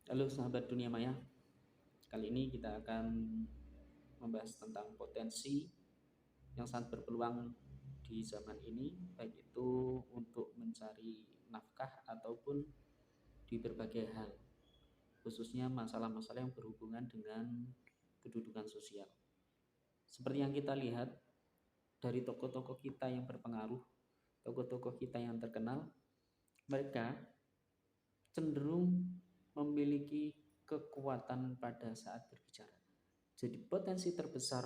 Halo sahabat dunia maya, kali ini kita akan membahas tentang potensi yang sangat berpeluang di zaman ini, baik itu untuk mencari nafkah ataupun di berbagai hal, khususnya masalah-masalah yang berhubungan dengan kedudukan sosial. Seperti yang kita lihat dari tokoh-tokoh kita yang berpengaruh, tokoh-tokoh kita yang terkenal, mereka cenderung memiliki kekuatan pada saat berbicara. Jadi potensi terbesar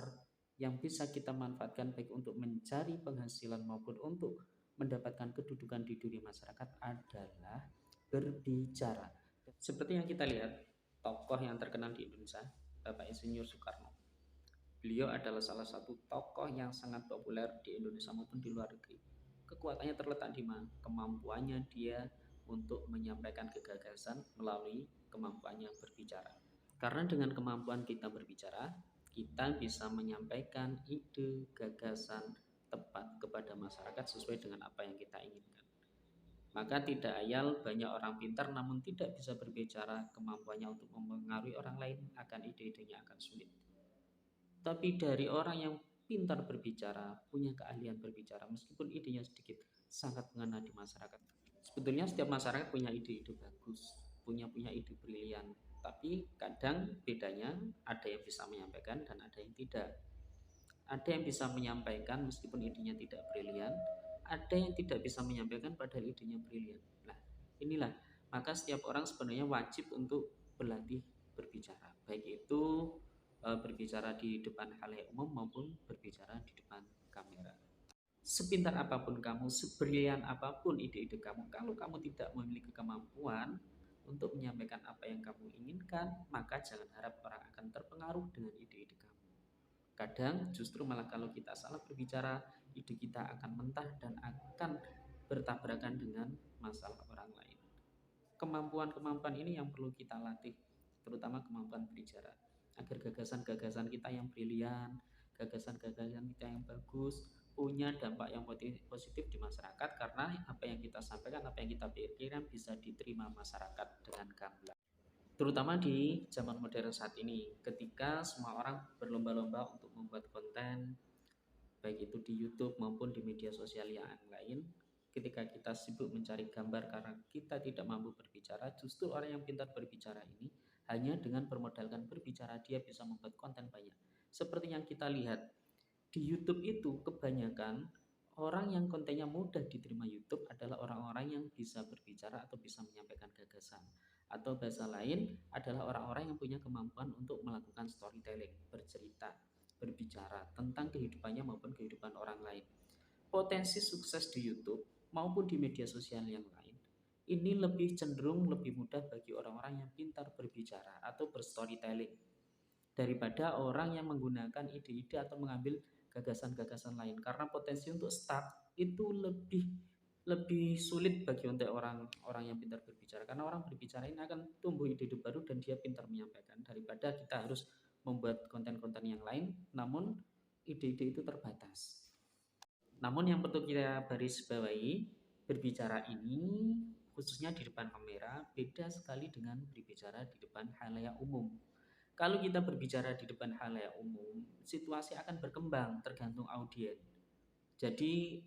yang bisa kita manfaatkan baik untuk mencari penghasilan maupun untuk mendapatkan kedudukan di dunia masyarakat adalah berbicara. Seperti yang kita lihat, tokoh yang terkenal di Indonesia, Bapak Insinyur Soekarno. Beliau adalah salah satu tokoh yang sangat populer di Indonesia maupun di luar negeri. Kekuatannya terletak di mana? Kemampuannya dia untuk menyampaikan gagasan melalui kemampuannya berbicara. Karena dengan kemampuan kita berbicara, kita bisa menyampaikan ide, gagasan tepat kepada masyarakat sesuai dengan apa yang kita inginkan. Maka tidak ayal banyak orang pintar namun tidak bisa berbicara, kemampuannya untuk mempengaruhi orang lain akan ide-idenya akan sulit. Tapi dari orang yang pintar berbicara, punya keahlian berbicara, meskipun idenya sedikit, sangat mengena di masyarakat. Sebetulnya setiap masyarakat punya ide-ide bagus, punya ide brilian. Tapi kadang bedanya ada yang bisa menyampaikan dan ada yang tidak. Ada yang bisa menyampaikan meskipun idenya tidak brilian, ada yang tidak bisa menyampaikan padahal idenya brilian. Nah, inilah maka setiap orang sebenarnya wajib untuk berlatih berbicara, baik itu berbicara di depan halayak umum maupun berbicara di depan kamera. Sepintar apapun kamu, sebrilian apapun ide-ide kamu, kalau kamu tidak memiliki kemampuan untuk menyampaikan apa yang kamu inginkan, maka jangan harap orang akan terpengaruh dengan ide-ide kamu. Kadang justru malah kalau kita salah berbicara, ide kita akan mentah dan akan bertabrakan dengan masalah orang lain. Kemampuan-kemampuan ini yang perlu kita latih, terutama kemampuan berbicara, agar gagasan-gagasan kita yang brilian, gagasan-gagasan kita yang bagus, punya dampak yang positif di masyarakat, karena apa yang kita sampaikan, apa yang kita pikirkan bisa diterima masyarakat dengan gamblang. Terutama di zaman modern saat ini, ketika semua orang berlomba-lomba untuk membuat konten, baik itu di YouTube maupun di media sosial yang lain. Ketika kita sibuk mencari gambar karena kita tidak mampu berbicara, justru orang yang pintar berbicara ini hanya dengan bermodalkan berbicara dia bisa membuat konten banyak. Seperti yang kita lihat di YouTube itu, kebanyakan orang yang kontennya mudah diterima YouTube adalah orang-orang yang bisa berbicara atau bisa menyampaikan gagasan. Atau bahasa lain adalah orang-orang yang punya kemampuan untuk melakukan storytelling, bercerita, berbicara tentang kehidupannya maupun kehidupan orang lain. Potensi sukses di YouTube maupun di media sosial yang lain ini lebih cenderung lebih mudah bagi orang-orang yang pintar berbicara atau berstorytelling daripada orang yang menggunakan ide-ide atau mengambil gagasan-gagasan lain, karena potensi untuk stuck itu lebih lebih sulit bagi untuk orang-orang yang pintar berbicara, karena orang berbicara ini akan tumbuh ide-ide baru dan dia pintar menyampaikan daripada kita harus membuat konten-konten yang lain namun ide-ide itu terbatas. Namun yang perlu kita baris bawahi, berbicara ini khususnya di depan kamera beda sekali dengan berbicara di depan halayak umum. Kalau kita berbicara di depan halayak umum, situasi akan berkembang tergantung audiens. Jadi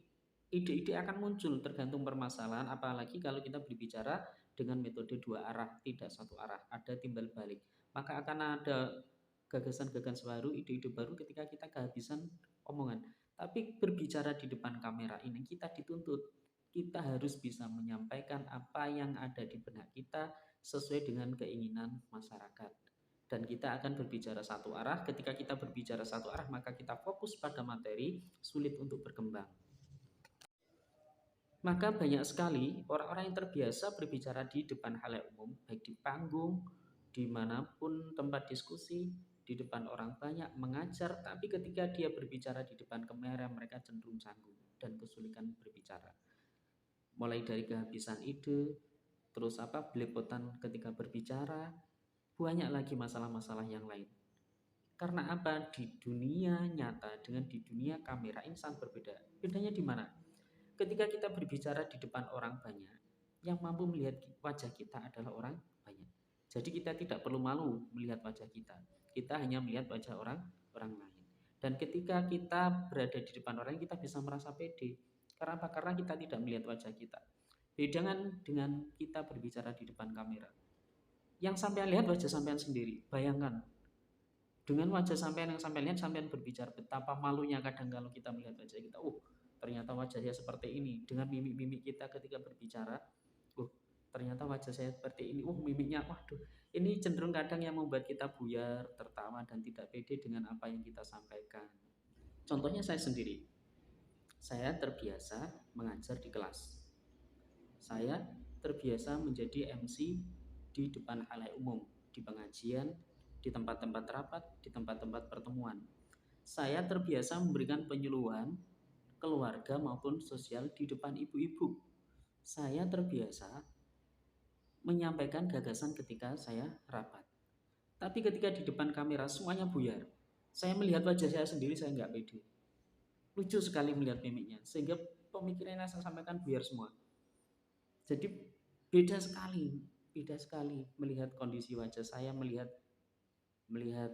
ide-ide akan muncul tergantung permasalahan, apalagi kalau kita berbicara dengan metode dua arah, tidak satu arah, ada timbal balik. Maka akan ada gagasan-gagasan baru, ide-ide baru ketika kita kehabisan omongan. Tapi berbicara di depan kamera ini kita dituntut, kita harus bisa menyampaikan apa yang ada di benak kita sesuai dengan keinginan masyarakat. Dan kita akan berbicara satu arah. Ketika kita berbicara satu arah, maka kita fokus pada materi, sulit untuk berkembang. Maka banyak sekali orang-orang yang terbiasa berbicara di depan halayak umum, baik di panggung, dimanapun tempat diskusi, di depan orang banyak, mengajar, tapi ketika dia berbicara di depan kamera, mereka cenderung canggung dan kesulitan berbicara. Mulai dari kehabisan ide, terus belepotan ketika berbicara, banyak lagi masalah-masalah yang lain. Karena apa? Di dunia nyata dengan di dunia kamera ini sangat berbeda. Bedanya di mana? Ketika kita berbicara di depan orang banyak, yang mampu melihat wajah kita adalah orang banyak. Jadi kita tidak perlu malu melihat wajah kita. Kita hanya melihat wajah orang lain. Dan ketika kita berada di depan orang, kita bisa merasa pede. Karena apa? Karena kita tidak melihat wajah kita. Beda dengan kita berbicara di depan kamera. Yang sampean lihat wajah sampean sendiri. Bayangkan, dengan wajah sampean yang sampean lihat, sampean berbicara, betapa malunya kadang kalau kita melihat wajah kita. Ternyata wajahnya seperti ini. Dengan mimik-mimik kita ketika berbicara, ternyata wajah saya seperti ini. Mimiknya, waduh. Ini cenderung kadang yang membuat kita buyar, tertawa, dan tidak pede dengan apa yang kita sampaikan. Contohnya saya sendiri. Saya terbiasa mengajar di kelas. Saya terbiasa menjadi MC di depan halayak umum, di pengajian, di tempat-tempat rapat, di tempat-tempat pertemuan. Saya terbiasa memberikan penyuluhan keluarga maupun sosial di depan ibu-ibu. Saya terbiasa menyampaikan gagasan ketika saya rapat. Tapi ketika di depan kamera semuanya buyar. Saya melihat wajah saya sendiri, saya nggak pede. Lucu sekali melihat mimiknya, sehingga pemikiran yang saya sampaikan buyar semua. Jadi beda sekali melihat kondisi wajah saya, melihat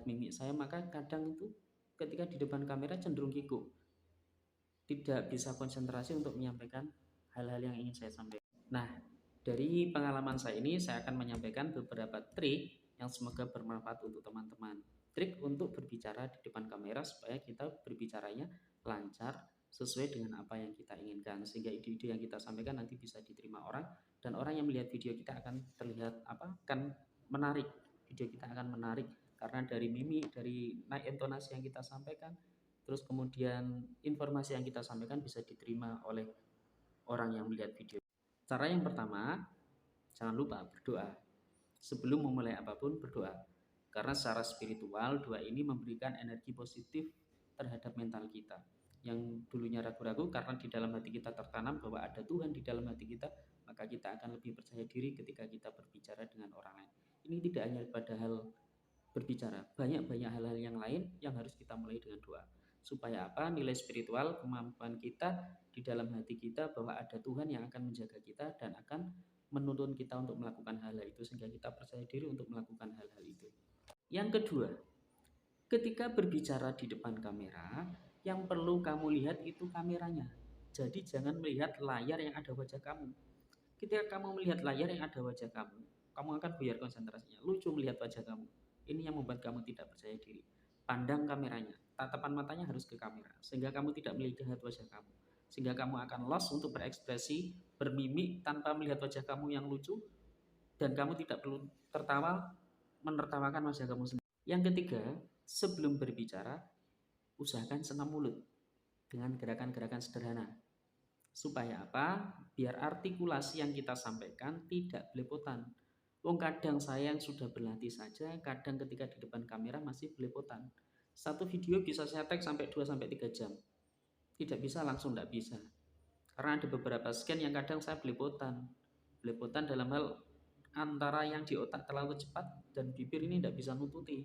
mimik saya. Maka kadang itu ketika di depan kamera cenderung kikuk, tidak bisa konsentrasi untuk menyampaikan hal-hal yang ingin saya sampaikan. Nah, dari pengalaman saya ini, saya akan menyampaikan beberapa trik yang semoga bermanfaat untuk teman-teman. Trik untuk berbicara di depan kamera supaya kita berbicaranya lancar, sesuai dengan apa yang kita inginkan, sehingga ide-ide yang kita sampaikan nanti bisa diterima orang, dan orang yang melihat video kita akan terlihat akan menarik. Video kita akan menarik karena dari mimik, dari naik intonasi yang kita sampaikan, terus kemudian informasi yang kita sampaikan bisa diterima oleh orang yang melihat video. Cara yang pertama, jangan lupa berdoa. Sebelum memulai apapun, berdoa. Karena secara spiritual, doa ini memberikan energi positif terhadap mental kita. Yang dulunya ragu-ragu, karena di dalam hati kita tertanam bahwa ada Tuhan di dalam hati kita, maka kita akan lebih percaya diri ketika kita berbicara dengan orang lain. Ini tidak hanya pada hal berbicara, banyak-banyak hal-hal yang lain yang harus kita mulai dengan doa. Supaya apa? Nilai spiritual, kemampuan kita di dalam hati kita bahwa ada Tuhan yang akan menjaga kita dan akan menuntun kita untuk melakukan hal-hal itu, sehingga kita percaya diri untuk melakukan hal-hal itu. Yang kedua, ketika berbicara di depan kamera, yang perlu kamu lihat itu kameranya. Jadi jangan melihat layar yang ada wajah kamu. Ketika kamu melihat layar yang ada wajah kamu akan buyar konsentrasinya. Lucu melihat wajah kamu. Ini yang membuat kamu tidak percaya diri. Pandang kameranya, tatapan matanya harus ke kamera, sehingga kamu tidak melihat wajah kamu. Sehingga kamu akan lost untuk berekspresi, bermimik tanpa melihat wajah kamu yang lucu, dan kamu tidak perlu tertawa, menertawakan wajah kamu sendiri. Yang ketiga, sebelum berbicara, usahakan senam mulut dengan gerakan-gerakan sederhana. Supaya apa? Biar artikulasi yang kita sampaikan tidak belepotan. Kadang saya yang sudah berlatih saja, kadang ketika di depan kamera masih belepotan. Satu video bisa saya tag sampai 2-3 jam. Tidak bisa langsung, tidak bisa. Karena ada beberapa scan yang kadang saya belepotan. Belepotan dalam hal antara yang di otak terlalu cepat dan bibir ini tidak bisa nututi.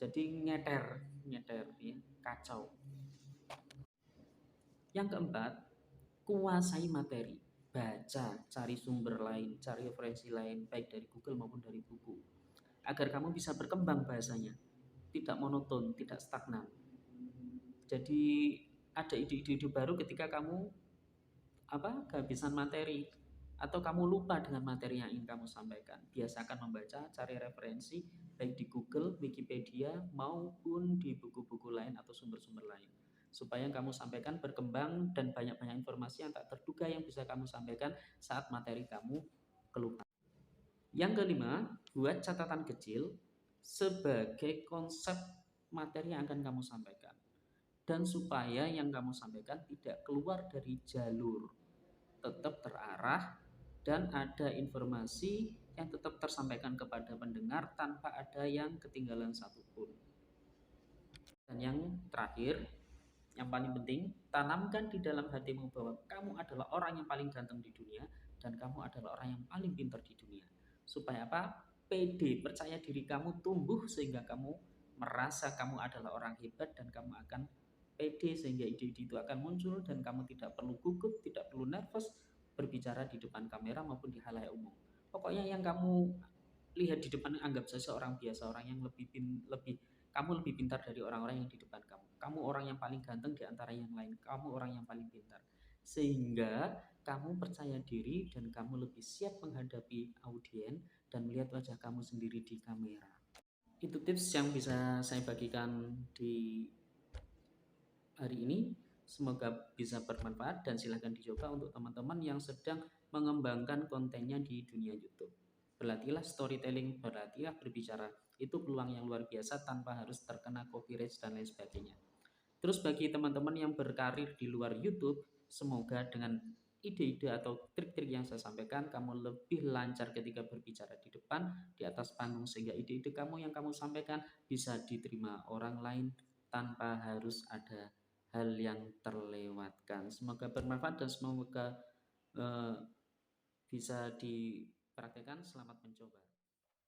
Jadi nyeter ya, kacau. Yang keempat, kuasai materi. Baca, cari sumber lain, cari referensi lain, baik dari Google maupun dari buku, agar kamu bisa berkembang bahasanya, tidak monoton, tidak stagnan. Jadi ada ide-ide baru ketika kamu kehabisan materi atau kamu lupa dengan materi yang ingin kamu sampaikan. Biasakan membaca, cari referensi baik di Google, Wikipedia maupun di buku-buku lain atau sumber-sumber lain, supaya yang kamu sampaikan berkembang dan banyak-banyak informasi yang tak terduga yang bisa kamu sampaikan saat materi kamu kelupaan. Yang kelima, buat catatan kecil sebagai konsep materi yang akan kamu sampaikan, dan supaya yang kamu sampaikan tidak keluar dari jalur, tetap terarah dan ada informasi yang tetap tersampaikan kepada pendengar tanpa ada yang ketinggalan satupun. Dan yang terakhir, yang paling penting, tanamkan di dalam hatimu bahwa kamu adalah orang yang paling ganteng di dunia dan kamu adalah orang yang paling pintar di dunia. Supaya apa? PD, percaya diri kamu tumbuh sehingga kamu merasa kamu adalah orang hebat, dan kamu akan PD sehingga ide-ide itu akan muncul dan kamu tidak perlu gugup, tidak perlu nervous berbicara di depan kamera maupun di halayak umum. Pokoknya yang kamu lihat di depan, anggap saja orang biasa, orang yang kamu lebih pintar dari orang-orang yang di depan kamu. Kamu orang yang paling ganteng di antara yang lain. Kamu orang yang paling pintar. Sehingga kamu percaya diri dan kamu lebih siap menghadapi audiens dan melihat wajah kamu sendiri di kamera. Itu tips yang bisa saya bagikan di hari ini. Semoga bisa bermanfaat dan silahkan dicoba untuk teman-teman yang sedang mengembangkan kontennya di dunia YouTube. Berlatihlah storytelling, berlatihlah berbicara. Itu peluang yang luar biasa tanpa harus terkena copyright dan lain sebagainya. Terus bagi teman-teman yang berkarir di luar YouTube, semoga dengan ide-ide atau trik-trik yang saya sampaikan, kamu lebih lancar ketika berbicara di depan, di atas panggung, sehingga ide-ide kamu yang kamu sampaikan bisa diterima orang lain tanpa harus ada hal yang terlewatkan. Semoga bermanfaat dan semoga bisa dipraktekkan. Selamat mencoba.